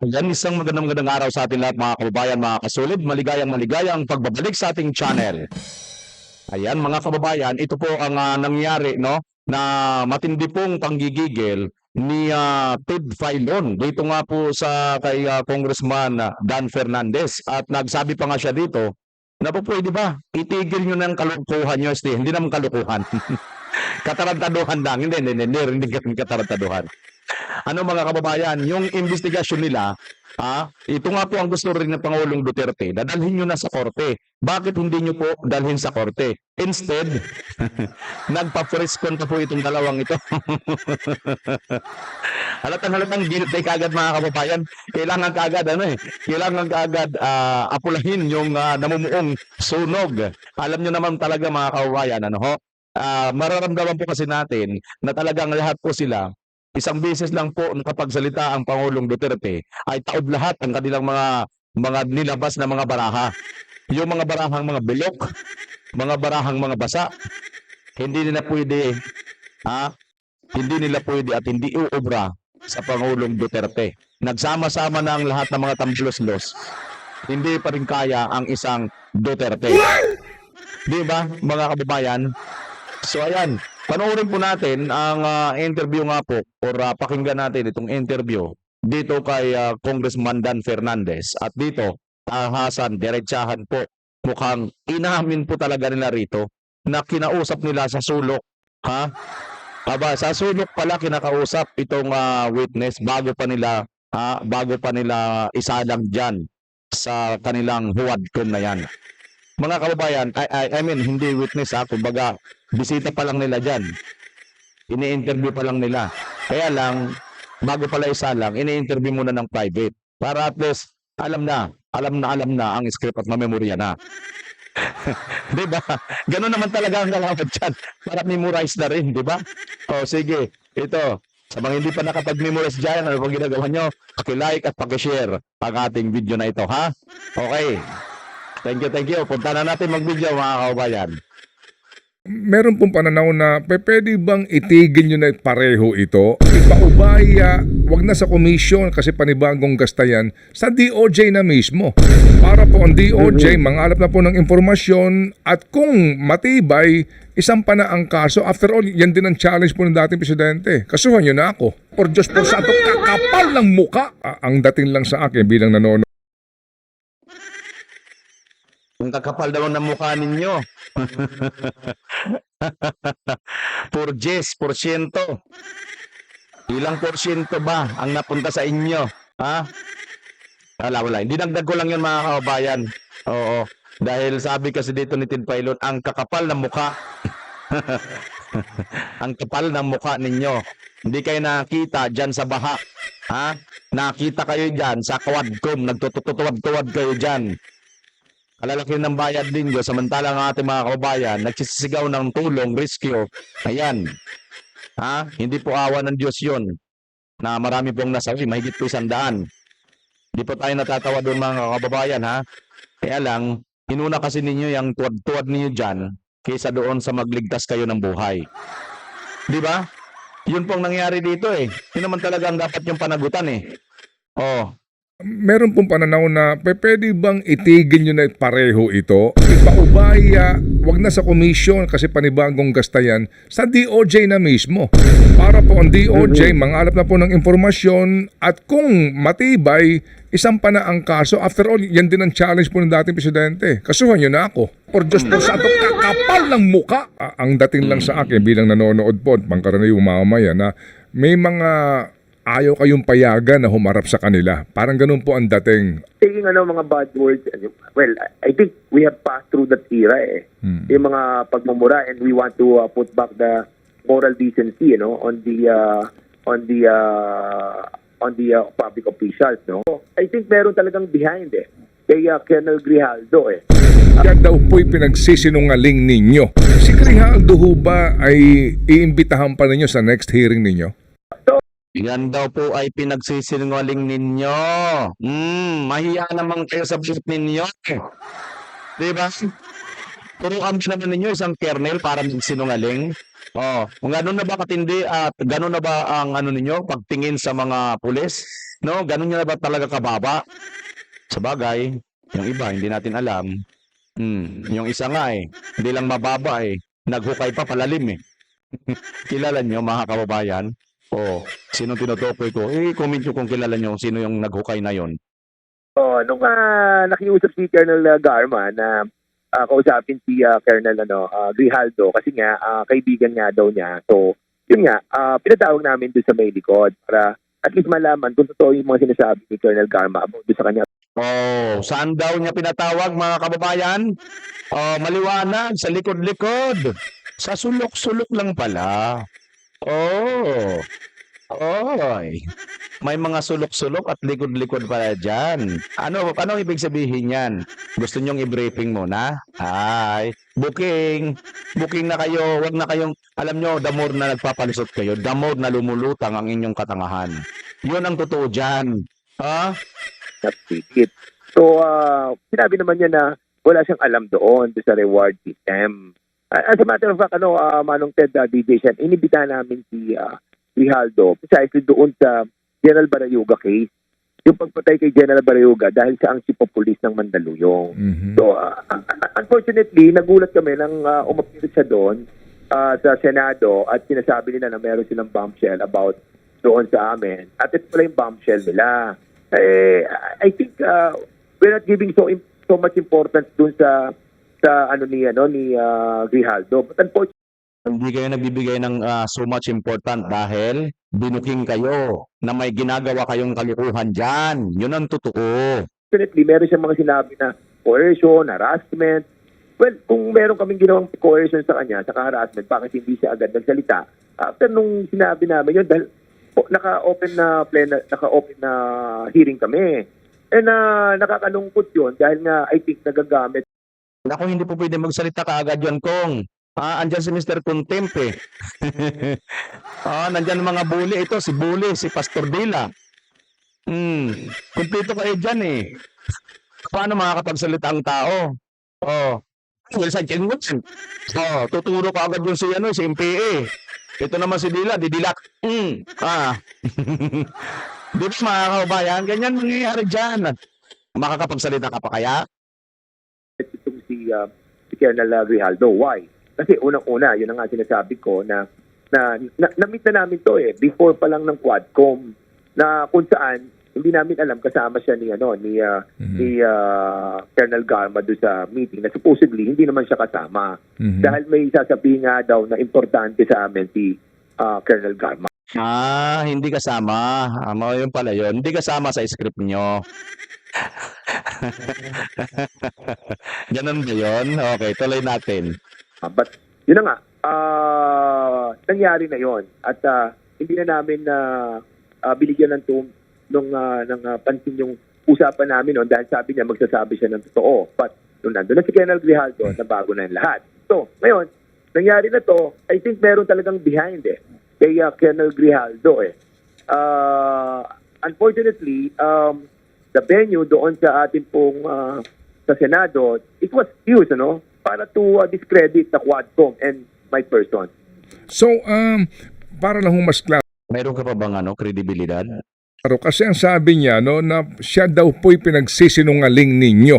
Ayan, isang magandang araw sa ating lahat mga kababayan, mga kasulid. Maligayang pagbabalik sa ating channel. Ayan mga kababayan, ito po ang nangyari no na matindi pong panggigigil ni Ted Filon dito nga po sa kay Congressman Dan Fernandez at nagsabi pa nga siya dito na po pwede ba itigil nyo ng kalokohan nyo, hindi naman kalokohan. Katarantaduhan lang, hindi katarantaduhan. Ano mga kababayan, yung investigasyon nila, ito nga po ang gusto rin ng Pangulong Duterte, dadalhin nyo na sa korte. Bakit hindi nyo po dalhin sa korte? Instead, nagpa-press con pa po itong dalawang ito. halatang guilty kagad mga kababayan. Kailangan kagad, kailangan kagad apulahin yung namumuong sunog. Alam nyo naman talaga mga kababayan, mararamdaman po kasi natin na talagang lahat po sila isang beses lang po nakapagsalita ang Pangulong Duterte ay taob lahat ang kanilang mga nilabas na mga baraha. Yung mga barahang mga bilok, mga barahang mga basa, hindi nila pwede, hindi nila pwede at hindi uubra sa Pangulong Duterte. Nagsama-sama na ang lahat ng mga tambulos-los. Hindi pa rin kaya ang isang Duterte. Di ba, mga kababayan? So ayan, panoorin po natin ang interview nga po or pakinggan natin itong interview dito kay Congressman Dan Fernandez. At dito, tahasan, diretsahan po, mukhang inamin po talaga nila rito na kinausap nila sa sulok. Sa sulok pala kinakausap itong witness bago pa nila isalang dyan sa kanilang huwadkon na yan. Mga kababayan, I mean, hindi witness kumbaga, bisita pa lang nila dyan. Ini-interview pa lang nila. Kaya lang, bago pala isa lang, ini-interview muna ng private. Para at least, alam na ang script at mamemorya na. Diba? Ganun naman talaga ang kalaban dyan. Para memorize na rin, diba? O sige, ito. Sa mga hindi pa nakapag-memorize dyan, ano pang ginagawa nyo? Paki-like at paki-share ang ating video na ito, ha? Okay. Thank you. Punta na natin mag-video mga kababayan. Meron pong pananaw na pwede bang itigil nyo na pareho ito? Ipaubaya, wag na sa komisyon kasi panibagong gasta yan, sa DOJ na mismo. Para po ang DOJ, mangalap na po ng impormasyon at kung matibay, isang pa na ang kaso. After all, yan din ang challenge po ng dating presidente. Kasuhan nyo na ako. Por Diyos po sa ato, kakapal ng muka. Ang dating lang sa akin bilang nanonood. Ang kakapal daw ng mukha ninyo. porsyento. Ilang porsyento ba ang napunta sa inyo? Wala. Hindi dagdag ko lang yun mga kababayan. Oo. Dahil sabi kasi dito ni Ted Filon, ang kakapal ng mukha. Ang kapal ng mukha ninyo. Hindi kayo nakita dyan sa baha. Nakita kayo dyan sa Quadcom. Nagtutuwad-tuwad kayo dyan. Kalalaki ng bayad din ko, samantalang ang ating mga kababayan, nagsisigaw ng tulong, rescue. Ayan. Hindi po awa ng Diyos yun, na marami pong nasawi, mahigit po 100. Hindi po tayo natatawa doon mga kababayan, Kaya lang, inuna kasi ninyo yung tuwad-tuwad ninyo dyan, kaysa doon sa magligtas kayo ng buhay. Di ba? Yun pong nangyari dito Yun naman talaga ang dapat yung panagutan Meron pong pananaw na pwede bang itigil nyo na pareho ito? Ipaubaya, wag na sa komisyon kasi panibagong gasta yan, sa DOJ na mismo. Para po ang DOJ, mangalap na po ng impormasyon at kung matibay, isang pa na ang kaso. After all, yan din ang challenge po ng dating presidente. Kasuhan nyo na ako. Por Diyos po sa ato, kakapal ng muka. Ang dating lang sa akin bilang nanonood po, pangkaraniwang mamamayan na may mga ayaw kayong payagan na humarap sa kanila. Parang ganun po ang dating. Taking mga bad words, well, I think we have passed through that era Yung mga pagmumura, and we want to put back the moral decency, on the public officials, I think meron talagang behind kay Colonel Grijaldo Yan daw po'y pinagsisinungaling ninyo. Si Grijaldo ho ba ay iimbitahan pa ninyo sa next hearing ninyo? Yan daw po ay pinagsisinungaling ninyo. Mahiya naman kayo sa buhok ninyo. Diba? Turuan ba naman ninyo isang kernel para magsinungaling? Oh, kung gano'n na ba katindi at gano'n na ba ang ano ninyo pagtingin sa mga pulis? No, gano'n na ba talaga kababa? Sabagay, yung iba hindi natin alam. Yung isa nga hindi lang mababa naghukay pa palalim Kilala niyo mga kababayan? Oh, sino tinutukoy ko? Comment nyo kung kilala niyo kung sino yung naghukay na yon. So, nung nakiusap si Colonel Garma na kausapin si Colonel Grijaldo kasi nga kaibigan nga daw niya. So, yun nga, pinatawag namin doon sa may likod para at least malaman kung totoo yung mga sinasabi ni Colonel Garma about doon sa kanya. Oh, saan daw niya pinatawag mga kababayan? Oh, maliwanag sa likod-likod. Sa sulok-sulok lang pala. Oh. Oy. May mga sulok-sulok at likod-likod pala dyan. Ano ibig sabihin yan? Gusto nyong i-briefing muna? Ay, booking. Booking na kayo. Wag na kayong, alam nyo, the more na nagpapalisot kayo, the more na lumulutang ang inyong katangahan. Yun ang totoo dyan. Ha? Napigit. So, sinabi naman niya na wala siyang alam doon sa reward system. As a matter of fact, Manong Ted, DJ Shen, inibita namin si Grijaldo precisely doon sa General Barayuga case. Yung pagpatay kay General Barayuga dahil siya ang chief of police ng Mandaluyong. So, unfortunately, nagulat kami nang umapir siya doon sa Senado at sinasabi nila na meron silang bombshell about doon sa amin. At ito pala yung bombshell nila. I think we're not giving so much importance doon sa ni Grijaldo. But unfortunately, Hindi kayo nagbibigay ng so much important dahil binuking kayo na may ginagawa kayong kalikuhan dyan. Yun ang totoo. meron siyang mga sinabi na coercion, harassment. Well, kung meron kaming ginawang coercion sa kanya, sa harassment, bakit hindi siya agad nagsalita? After nung sinabi namin yun, dahil naka-open na hearing kami. And nakakalungkot yun dahil nga I think nagagamit. Ako hindi po pwede magsalita kaagad yan, Kong. Andyan si Mr. Contempt nandyan mga bully. Ito, si bully, si Pastor Dila. Kumpleto kayo dyan Paano makakapagsalita ang tao? Wilson Chenwitson. Tuturo ka agad yung si MPA. Ito naman si Dila, didilak. Di ba mga kaubayan? Ganyan mangyayari dyan. Makakapagsalita ka pa kaya? Itong si Colonel Grijaldo. Why? Kasi unang-una, yun ang nga sinasabi ko na na-meet na namin to before pa lang ng Quadcom na kung saan hindi namin alam kasama siya ni Colonel Garma do sa meeting na supposedly hindi naman siya kasama dahil may sasabihin nga daw na importante sa amin si Colonel Garma. Hindi kasama. Yun pala yun. Hindi kasama sa script nyo. Ganun ba yun? Okay, tuloy natin. But yun na nga, nangyari na yon at hindi na namin binigyan ng pansin yung usapan namin noon dahil sabi niya magsasabi siya ng totoo. But nung nandun na si Colonel Grijaldo, nabago na yung lahat. So, ngayon, nangyari na to, I think meron talagang behind kay Colonel Grijaldo Unfortunately, the venue doon sa ating pong sa Senado, it was used, para to discredit the Quadcom and my person. So, para lang mas klaro, Meron ka pa bang kredibilidad? kasi ang sabi niya na siya daw po'y pinagsisinungaling ninyo.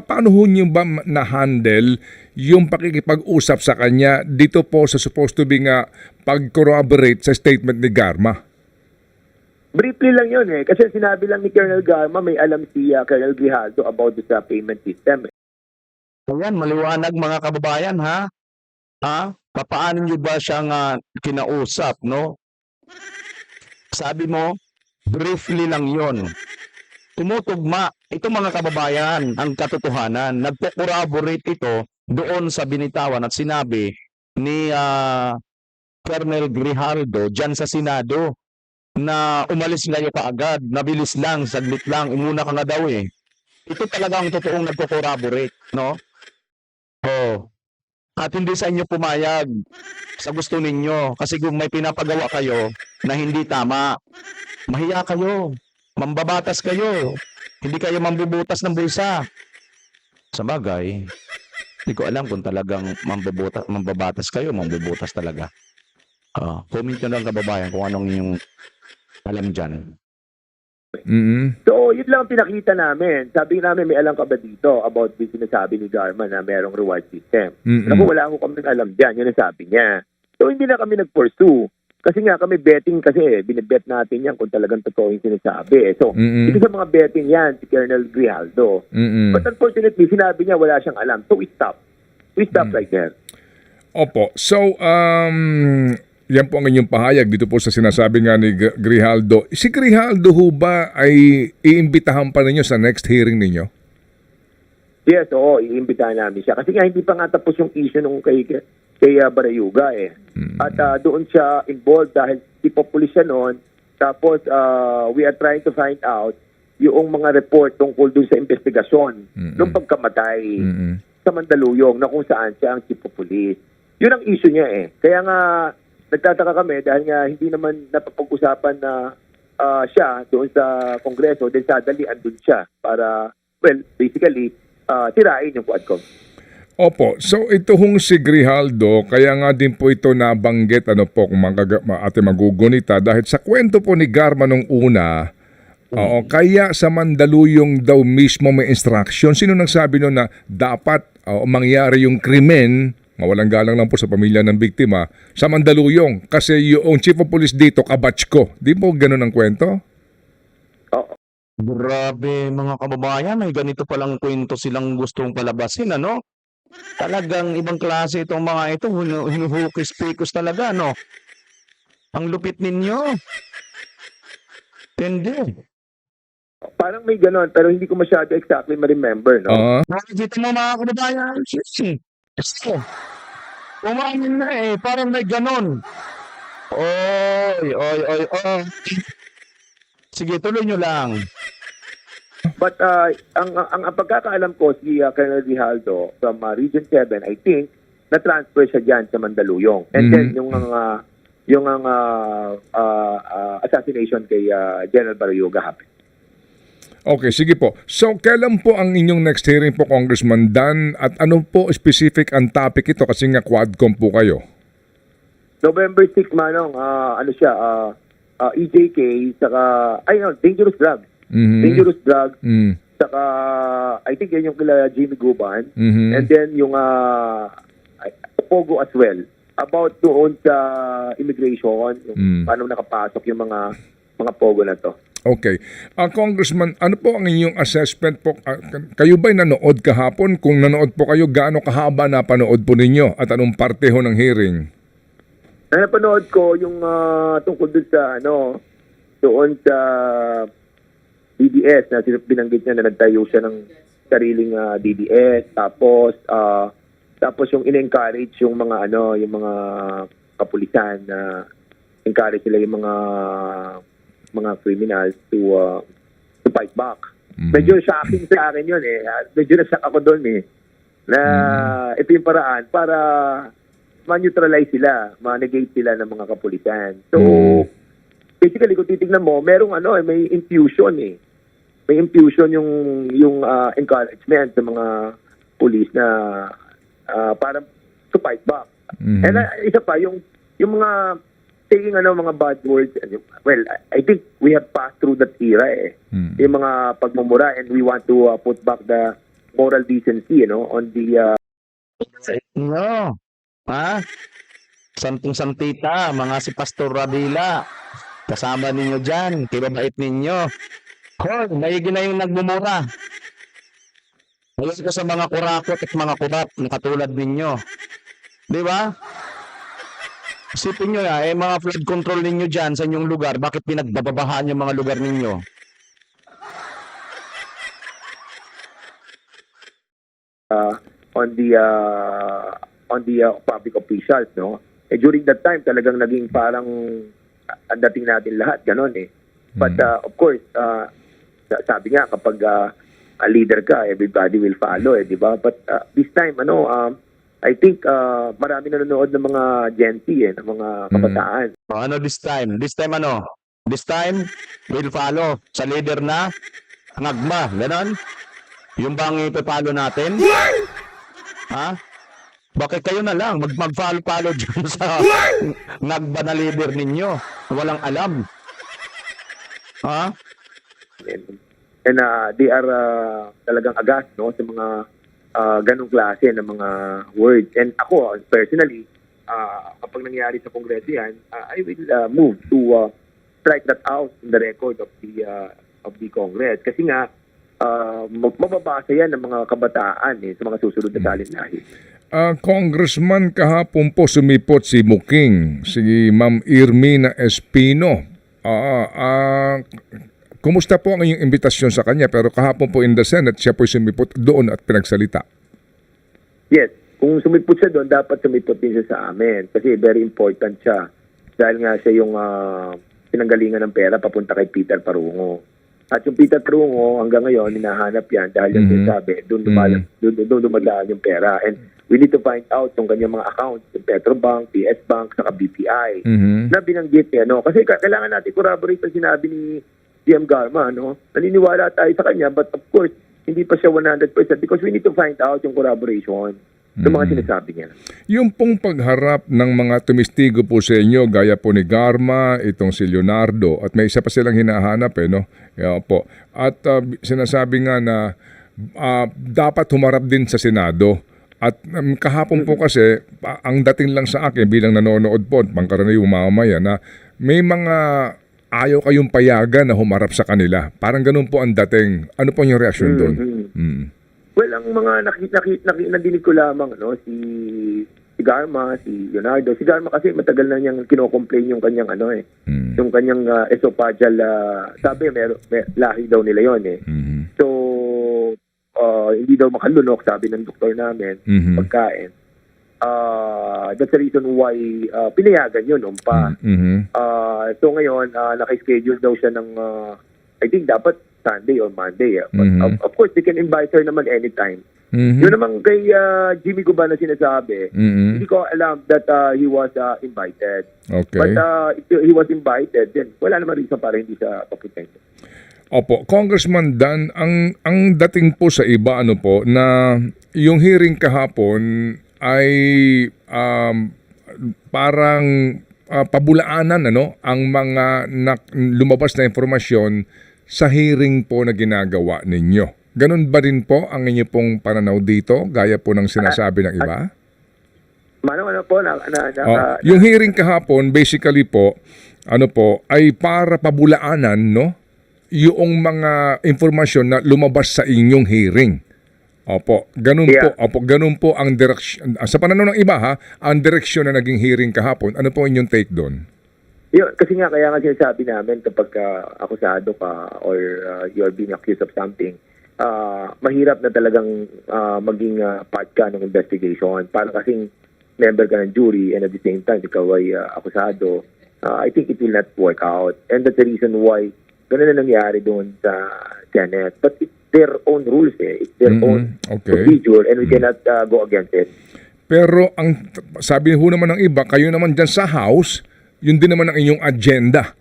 Paano ho niyo ba na-handle yung pakikipag-usap sa kanya dito po sa supposed to be nga pag-corroborate sa statement ni Garma? Briefly lang yun kasi sinabi lang ni Colonel Garma may alam si Colonel Grijaldo about sa payment system. Ayan, maliwanag mga kababayan papaano nyo ba siyang kinausap, Sabi mo, briefly lang yon. Tumutugma. Ito mga kababayan, ang katotohanan. Nagpo-corroborate ito doon sa binitawan at sinabi ni Colonel Grijaldo dyan sa Senado na umalis ngayon kaagad, nabilis lang, saglit lang, umuna ka nga daw Ito talaga ang totoong nagko-corroborate, At hindi sa inyo pumayag sa gusto ninyo kasi kung may pinapagawa kayo na hindi tama, mahiya kayo, mambabatas kayo, hindi kayo mambubutas ng bulsa. Sa bagay, hindi ko alam kung talagang mambabatas kayo, mambubutas talaga. Comment nyo lang kababayan kung anong yung alam dyan. Mm. So, yun lang ang pinakita namin. Sabi namin, may alam ka ba dito about this sinasabi ni Garma na merong reward system? Mm-mm. Naku, wala ko kami alam dyan. Yun ang sabi niya. So, hindi na kami nag-pursue. Kasi nga kami betting kasi, binibet natin yan kung talagang totoo yung sinasabi. So, Mm-mm. ito sa mga betting yan, si Colonel Grijaldo. Mm-mm. But unfortunately, sinabi niya wala siyang alam. So, we stop. We stop right there. Opo. So, yan po ang inyong pahayag dito po sa sinasabi nga ni Grijaldo. Si Grijaldo ho ba ay iimbitahan pa ninyo sa next hearing ninyo? Yes, oo, iimbitahan namin siya. Kasi nga hindi pa nga tapos yung issue nung kay Barayuga eh. At doon siya involved dahil si Populis siya noon. Tapos we are trying to find out yung mga report tungkol doon sa investigasyon nung pagkamatay sa Mandaluyong na kung saan siya ang chief of police. Yun ang issue niya eh. Kaya nga nagtataka kami dahil nga hindi naman napapag-usapan na siya doon sa Kongreso, then suddenly andun siya para, well, basically, tirain yung Quadcom. Opo. So, ito hong si Grijaldo, kaya nga din po ito nabanggit, ano po, kung ate magugunita, dahil sa kwento po ni Garma nung una, kaya sa Mandaluyong daw mismo may instruction. Sino nagsabi nun na dapat mangyari yung krimen, mawalang galang lang po sa pamilya ng biktima, sa Mandaluyong? Kasi yung chief of police dito, kabatch ko. Di po ganun ang kwento? Oo. Grabe mga kababayan, may ganito palang kwento silang gustong palabasin, ano? Talagang ibang klase itong mga ito, hinuhukis-pikos talaga, no? Ang lupit ninyo. Tindi. Parang may ganon, pero hindi ko masyado exactly ma-remember, no? Nakikita mo mga kababayan, umamin na eh, parang may ganon. Oy. Sige, tuloy nyo lang. But ang pagkakaalam ko, si Colonel Grijaldo from Region 7, I think, na-transfer siya dyan sa Mandaluyong. And then, yung assassination kay General Barayuga happened. Okay, sige po. So, kailan po ang inyong next hearing po, Congressman Dan? At ano po specific ang topic ito? Kasi nga Quadcom po kayo. November 6, Manong, EJK, saka, dangerous drugs. Dangerous drugs, saka, I think yan yung kila Jimmy Guban, and then yung Pogo as well, about doon sa immigration, yung paano nakapasok yung mga Pogo na to. Okay. Congressman, ano po ang inyong assessment po? Kayo ba'y nanood kahapon? Kung nanood po kayo, gaano kahaba na panood po ninyo? At anong parte ho ng hearing? Napanood ko yung tungkol doon sa DDS na binanggit niya na nagtayo siya ng sariling DDS, tapos yung in-encourage yung mga yung mga kapulisan na encourage sila yung mga criminals to fight back. Medyo shocking sa akin yun eh. Medyo na-shock ako doon eh. Na ito yung paraan para ma-neutralize sila, ma-negate sila ng mga kapulisan. So, basically, kung titignan mo, merong may infusion eh. May infusion yung encouragement sa mga police na para to fight back. And isa pa, yung mga taking mga bad words, well, I think we have passed through that era eh. Yung mga pagmumura, and we want to put back the moral decency, on the... No. Ha? Santong-santita, mga si Pastor Radila. Kasama ninyo dyan, kibabait ninyo. Hoy, maigi na yung nagmumura. Ngayon ko sa mga kurakot at mga kubat na katulad ninyo. Di ba? Isipin nyo na, mga flood control ninyo dyan sa inyong lugar, bakit pinagbababahaan yung mga lugar ninyo? On the public officials, no? During that time, talagang naging parang ang dating natin lahat, ganon eh. But of course, sabi nga kapag a leader ka, everybody will follow eh, di ba? But this time, I think marami nanonood ng mga Gen Z eh, ng mga kabataan. Ano this time? This time ano? This time, we'll follow sa leader na ngagma, ganon? Yung bang ipapalo natin? Ha? Bakit kayo na lang mag-follow dyan sa nagba na leader ninyo? Walang alam. Ha? And they are talagang agas, no, sa mga ganong klase ng mga words. And ako, personally, kapag nangyari sa Kongreso yan, I will move to strike that out in the record of the Congress. Kasi nga, mababasa yan ng mga kabataan sa mga susunod na talinlahi. Congressman, kahapon po sumipot si Muking, si Ma'am Irmina Espino. Kumusta po ang inyong imbitasyon sa kanya? Pero kahapon po in the Senate, siya po sumipot doon at pinagsalita. Yes, kung sumipot siya doon, dapat sumipot din siya sa amin. Kasi very important siya. Dahil nga siya yung pinanggalingan ng pera papunta kay Peter Parungo. At yung Peter Parungo, hanggang ngayon, hinahanap yan dahil yung sinasabi, doon dumadaan yung pera. And we need to find out yung kanyang mga accounts, yung Petrobank, PS Bank, saka BPI, na binanggit niya. No? Kasi kailangan natin corroborate ang sinabi ni GM Garma. No? Naniniwala tayo sa kanya, but of course, hindi pa siya 100% because we need to find out yung corroboration ng mga sinasabi niya. Yung pong pagharap ng mga tumistigo po sa inyo, gaya po ni Garma, itong si Leonardo, at may isa pa silang hinahanap, no? Yeah, po. At sinasabi nga na dapat humarap din sa Senado. At kahapon po kasi, ang dating lang sa akin bilang nanonood po, pangkaraniwang mamamayan, na may mga ayaw kayong payagan na humarap sa kanila. Parang ganun po ang dating. Ano po yung reaksyon doon? Well, ang mga nadinig ko lamang, no, si Garma, si Leonardo. Si Garma kasi matagal na niyang kino-complain yung kanyang yung kanyang esophageal, sabi may lahi daw nila yon So hindi daw makalunok, sabi ng doktor namin, pagkain. That's the reason why pinayagan yun pa. So ngayon, naka-schedule daw siya ng I think dapat Sunday or Monday. But of course, they can invite her naman anytime. Yun naman kay Jimmy Guban na sinasabi, hindi ko alam that he was invited. Okay. But if he was invited, then wala naman reason para hindi siya papunta. Opo, Congressman Dan, ang dating po sa iba po na yung hearing kahapon ay parang pabulaanan ang mga lumabas na informasyon sa hearing po na ginagawa ninyo. Ganun ba rin po ang inyo pong pananaw dito, gaya po ng sinasabi ng iba? Yung hearing kahapon, basically po, ay para pabulaanan, yung mga informasyon na lumabas sa inyong hearing. Opo, ganun po. Opo, ganun po ang direksyon. Sa pananaw ng iba ang direksyon na naging hearing kahapon. Ano po inyong take doon? Yun, kasi nga kaya nga sinasabi namin kapag akusado ka or you're being accused of something, mahirap na talagang maging part ka ng investigation. Para kasing member ka ng jury and at the same time ikaw ay akusado, I think it will not work out. And that's the reason why ganun na nangyari doon sa Senate. But it's their own rules It's their own procedure and we cannot go against it. Pero ang sabi ho naman ng iba, kayo naman dyan sa House, yun din naman ang inyong agenda.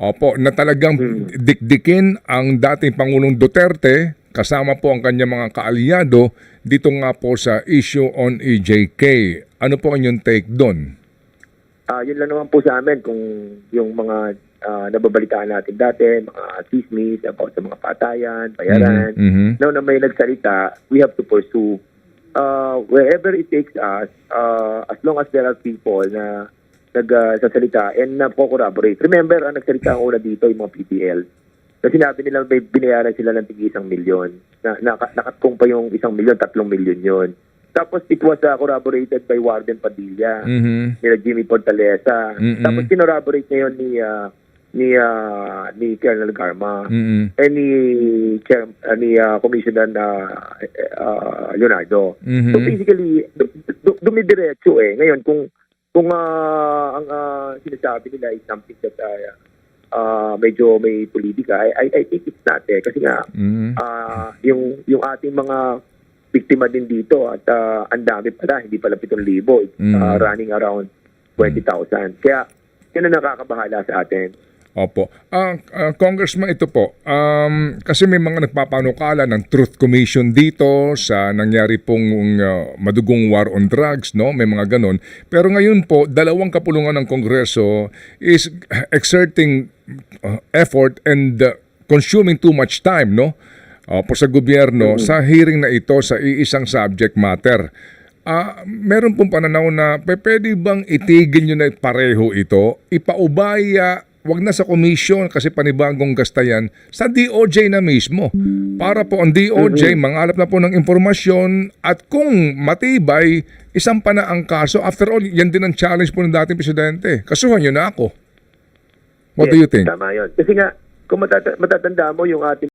Opo, na talagang dikdikin ang dating Pangulong Duterte kasama po ang kanyang mga kaalyado dito nga po sa issue on EJK. Ano po ang inyong take doon? Yun lang naman po sa amin kung yung mga nababalitaan natin dati, mga chismis about sa mga patayan, bayaran. Now na may nagsalita, we have to pursue wherever it takes us, as long as there are people na nagsasalita and na-corroborate. Remember, ang nagsalita ang una dito yung mga PPL. Kasi sinabi nila may binayaran sila ng tig 1 milyon. Nakatkong pa yung 1 milyon, 3 milyon yun. Tapos it was corroborated by Warden Padilla, nila Jimmy Portalesa. Tapos kinorroborate niya yun ni Colonel Garma and ni Commissioner Leonardo. So basically, dumidiretso Ngayon, kung ang sinasabi nila is something that medyo may politika, I think it's not kasi nga yung ating mga biktima din dito at ang dami pala, hindi pala 7,000, it's running around 20,000. Kaya yun ang nakakabahala sa atin. Opo. Congressman, ito po. Kasi may mga nagpapanukala ng Truth Commission dito sa nangyari pong madugong war on drugs, no? May mga ganon. Pero ngayon po, dalawang kapulungan ng Kongreso is exerting effort and consuming too much time, no? Po sa gobyerno sa hearing na ito sa iisang subject matter. Meron pong pananaw na pwede bang itigil nyo na pareho ito, ipaubaya, wag na sa komisyon kasi panibagong gastayan, sa DOJ na mismo. Para po ang DOJ mangalap na po ng impormasyon at kung matibay, isampa na ang kaso. After all, yan din ang challenge po ng dating presidente. Kasuhan nyo na ako. What do you think? Tama yun. Kasi nga, kung matatanda mo yung ating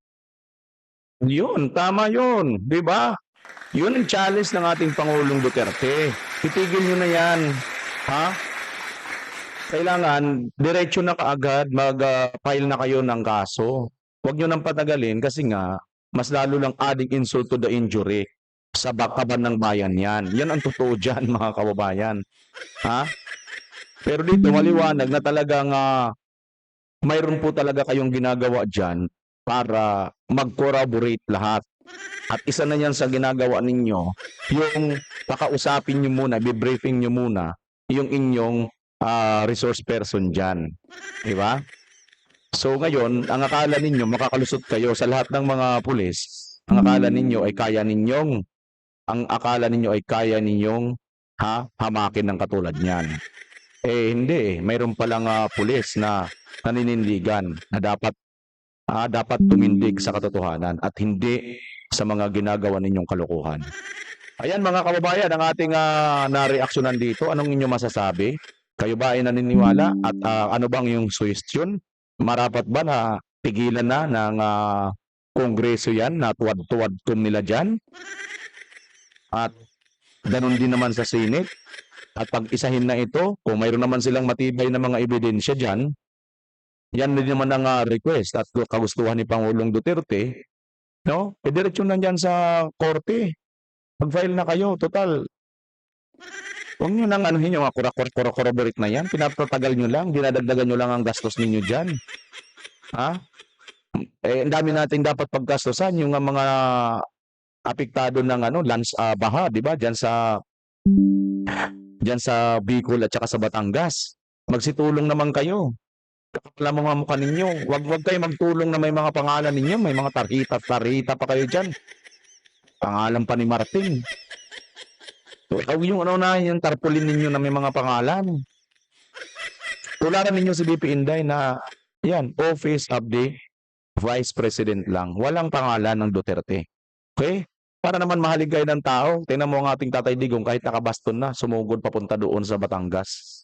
Yun, tama yun. Di ba? Yun ang challenge ng ating Pangulong Duterte. Itigil nyo na yan. Ha? Kailangan, diretso na kaagad mag-file na kayo ng kaso. Huwag nyo nang patagalin kasi nga, mas lalo lang adding insult to the injury sa kaban ng bayan yan. Yan ang totoo dyan, mga kababayan. Ha? Pero dito, maliwanag na talagang mayroon po talaga kayong ginagawa dyan para mag-corroborate lahat. At isa na yan sa ginagawa ninyo, yung pakausapin nyo muna, bibriefing nyo muna, yung inyong resource person dyan. Diba? So ngayon, ang akala ninyo, makakalusot kayo sa lahat ng mga pulis, ang akala ninyo ay kaya ninyong hamakin ng katulad niyan. Hindi eh. Mayroon palang pulis na naninindigan na dapat tumindig sa katotohanan at hindi sa mga ginagawa ninyong kalokohan. Ayan mga kababayan, ang ating na-reaksyonan dito. Anong inyo masasabi? Kayo ba ay naniniwala? At ano bang yung suggestion? Marapat ba na pigilan na ng kongreso yan na tuwad-tuwad nila dyan? At ganun din naman sa Senate. At pag-isahin na ito, kung mayroon naman silang matibay na mga ebidensya dyan, yan din naman ang request at kagustuhan ni Pangulong Duterte, no? Diretso na dyan sa korte. Mag-file na kayo, total. Huwag nyo nang anuhin yung corroborate na yan. Pinapatagal nyo lang, dinadagdagan nyo lang ang gastos ninyo dyan. Ha? Ang dami natin dapat paggastosan yung mga apektado ng baha, di ba? Diyan sa Bicol at saka sa Batangas. Magsitulong naman kayo. Alam mo mga mukha ninyo. Wag kayo magtulong na may mga pangalan ninyo. May mga tarita pa kayo dyan. Pangalan pa ni Martin. So, yung yung tarpaulin ninyo na may mga pangalan. Tularan ninyo si BP Inday na yan, Office of the Vice President lang. Walang pangalan ng Duterte. Okay? Para naman mahalig kayo ng tao. Tingnan mo ang ating Tatay Digong kahit nakabaston na, sumugod papunta doon sa Batangas.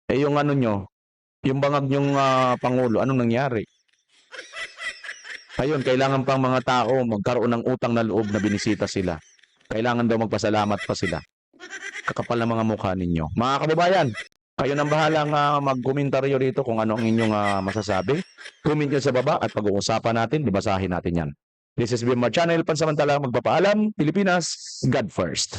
Yung yung bangag nyong Pangulo, anong nangyari? Ayun, kailangan pang mga tao magkaroon ng utang na loob na binisita sila. Kailangan daw magpasalamat pa sila. Kakapal ng mga mukha ninyo. Mga kababayan, kayo nang bahalang mag-komentaryo dito kung ano ang inyong masasabi. Comment nyo sa baba at pag-uusapan natin, dibasahin natin yan. This is BMR Channel, pansamantala magpapaalam, Pilipinas, God first.